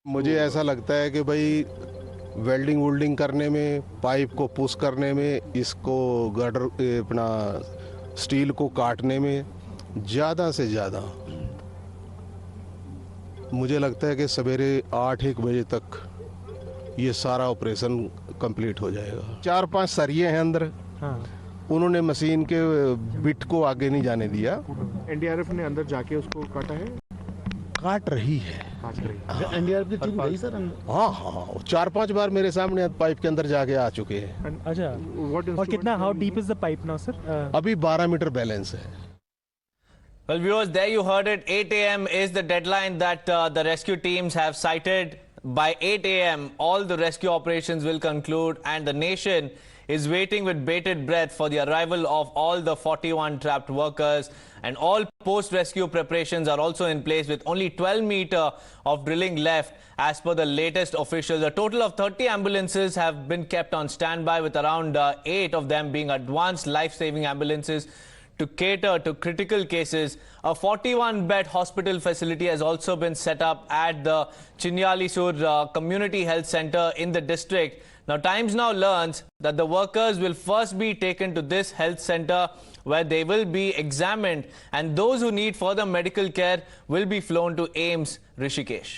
मुझे ऐसा लगता है कि भाई वेल्डिंग वुल्डिंग करने में, पाइप को पुश करने में, इसको गर्डर अपना स्टील को काटने में ज़्यादा से ज़्यादा मुझे लगता है कि सवेरे 8-1 बजे तक ये सारा ऑपरेशन कंप्लीट हो जाएगा। 4-5 सरिये हैं अंदर। हाँ। उन्होंने मशीन के बिट को आगे नहीं जाने दिया। एनडीआरएफ ने अंदर जाके उसको काटा है, काट रही है। एनडीआरएफ की टीम गई सर? हाँ हाँ, 4-5 बार मेरे सामने पाइप के अंदर जाके आ चुके हैं। अच्छा, और कितना, how deep is the pipe now sir? अभी 12 मीटर बैलेंस है। Well, viewers, there you heard it. 8 a.m. is the deadline that the rescue teams have cited. By 8 a.m., all the rescue operations will conclude, and the nation is waiting with bated breath for the arrival of all the 41 trapped workers. And all post-rescue preparations are also in place, with only 12 meters of drilling left. As per the latest officials, a total of 30 ambulances have been kept on standby, with around 8 of them being advanced life-saving ambulances to cater to critical cases. A 41-bed hospital facility has also been set up at the Chinyalisur Community Health Center in the district. Now, Times Now learns that the workers will first be taken to this health center, where they will be examined, and those who need further medical care will be flown to AIIMS Rishikesh.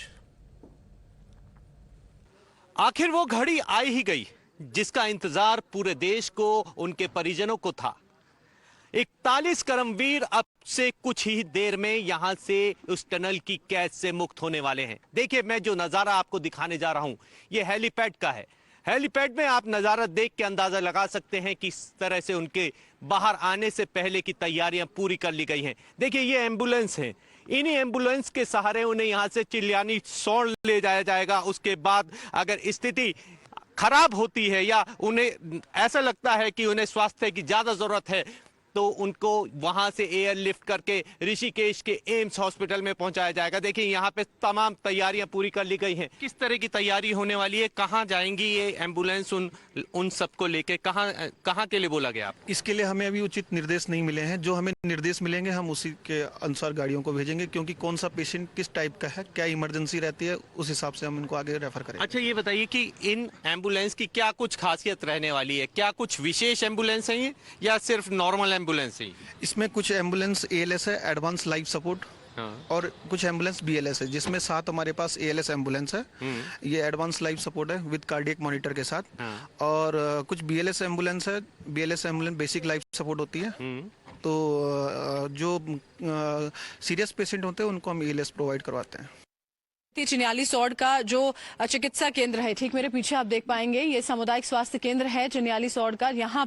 आखिर वो घड़ी आई ही गई जिसका इंतजार पूरे देश को, उनके परिजनों को था। 41 कर्मवीर अब से कुछ ही देर में यहां से उस टनल की कैद से मुक्त होने वाले हैं। देखिए, मैं जो नजारा आपको दिखाने जा रहा हूं, ये हेलीपैड का है। हेलीपैड में आप नजारा देख के अंदाजा लगा सकते हैं कि किस तरह से उनके बाहर आने से पहले की तैयारियां पूरी कर ली गई हैं। देखिए, ये एम्बुलेंस है। इन्हीं एम्बुलेंस के सहारे उन्हें यहां से चिलियानीसौड़ ले जाया जाएगा। उसके बाद अगर स्थिति खराब होती है या उन्हें ऐसा लगता है कि उन्हें स्वास्थ्य की ज्यादा जरूरत है, तो उनको वहां से एयर लिफ्ट करके ऋषिकेश के एम्स हॉस्पिटल में पहुंचाया जाएगा। देखिए, यहाँ पे तमाम तैयारियां पूरी कर ली गई हैं। किस तरह की तैयारी होने वाली है, कहां जाएंगी ये एम्बुलेंस, उन सबको लेके कहां के लिए बोला गया? इसके लिए हमें अभी उचित निर्देश नहीं मिले हैं। जो हमें निर्देश मिलेंगे हम उसी के अनुसार गाड़ियों को भेजेंगे, क्योंकि कौन सा पेशेंट किस टाइप का है, क्या इमरजेंसी रहती है, उस हिसाब से हम इनको आगे रेफर करेंगे। अच्छा, ये बताइए कि इन एम्बुलेंस की क्या कुछ खासियत रहने वाली है? क्या कुछ विशेष एम्बुलेंस है ये, या सिर्फ नॉर्मल एम्बुलेंस है? इसमें कुछ एम्बुलेंस ALS है, एडवांस लाइफ सपोर्ट, और कुछ एम्बुलेंस BLS है, जिसमें 7 हमारे पास ALS एम्बुलेंस है। ये एडवांस लाइफ सपोर्ट है विद कार्डियक मॉनिटर के साथ। और कुछ BLS एम्बुलेंस है। BLS ambulance basic life support होती है। तो जो सीरियस पेशेंट होते हैं उनको हम ALS प्रोवाइड करवाते हैं। चिन्यालीसौड़ का जो चिकित्सा केंद्र है, ठीक मेरे पीछे आप देख पाएंगे, ये सामुदायिक स्वास्थ्य केंद्र है चिन्यालीसौड़ का। यहाँ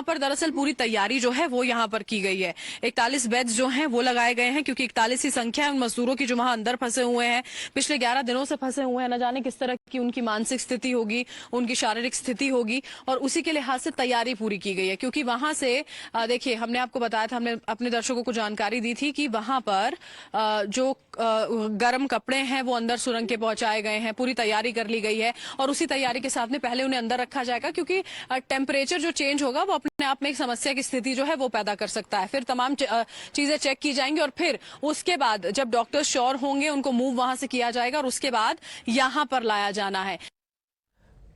पर दरअसल पूरी तैयारी जो है वो यहाँ पर की गई है। 41 बेड्स जो हैं वो लगाए गए हैं, क्योंकि 41 ही संख्या है उन मजदूरों की जो वहां अंदर फंसे हुए हैं, पिछले 11 दिनों से फंसे हुए हैं। न जाने किस तरह की उनकी मानसिक स्थिति होगी, उनकी शारीरिक स्थिति होगी, और उसी के लिहाज से तैयारी पूरी की गई है। क्योंकि वहां से देखिए, हमने आपको बताया था, हमने अपने दर्शकों को जानकारी दी थी कि वहां पर जो गर्म कपड़े हैं वो अंदर सुरंग के पहुंचाए गए हैं, पूरी तैयारी कर ली गई है। और उसी तैयारी के साथ में पहले उन्हें अंदर रखा जाएगा, क्योंकि टेम्परेचर जो चेंज होगा वो अपने आप में एक समस्या की स्थिति जो है वो पैदा कर सकता है। फिर तमाम चीजें चेक की जाएंगी, और फिर उसके बाद जब डॉक्टर्स श्योर होंगे उनको मूव वहां से किया जाएगा, और उसके बाद यहां पर लाया जाना है।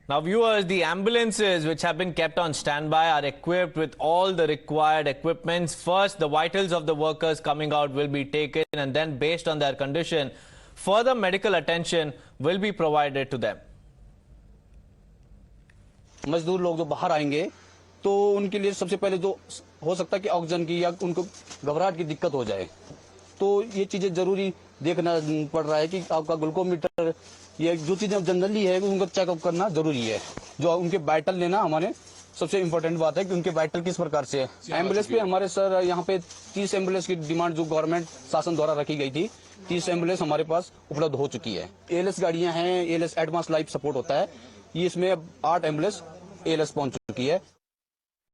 Now, viewers, the ambulances which have been kept on standby are equipped with all the required equipments. First, the vitals of the workers coming out will be taken, and then, based on their condition, further medical attention will be provided to them. मजदूर लोग जो बाहर आएंगे तो उनके लिए सबसे पहले जो हो सकता है कि ऑक्सीजन की या उनको घबराहट की दिक्कत हो जाए, तो ये चीजें जरूरी देखना पड़ रहा है कि आपका ग्लूकोमीटर, ये जो चीजें जनरली है उनको चेकअप करना जरूरी है। जो उनके वाइटल लेना हमारे सबसे इम्पोर्टेंट बात है कि उनके वाइटल किस प्रकार से है। एम्बुलेंस पे हमारे सर यहाँ पे 30 एम्बुलेंस की डिमांड जो गवर्नमेंट शासन द्वारा रखी गई थी, 30 एम्बुलेंस हमारे पास उपलब्ध हो चुकी है। ALS गाड़ियां हैं, ALS एडवांस लाइफ सपोर्ट होता है, ये इसमें 8 एम्बुलेंस ALS पहुंच चुकी है।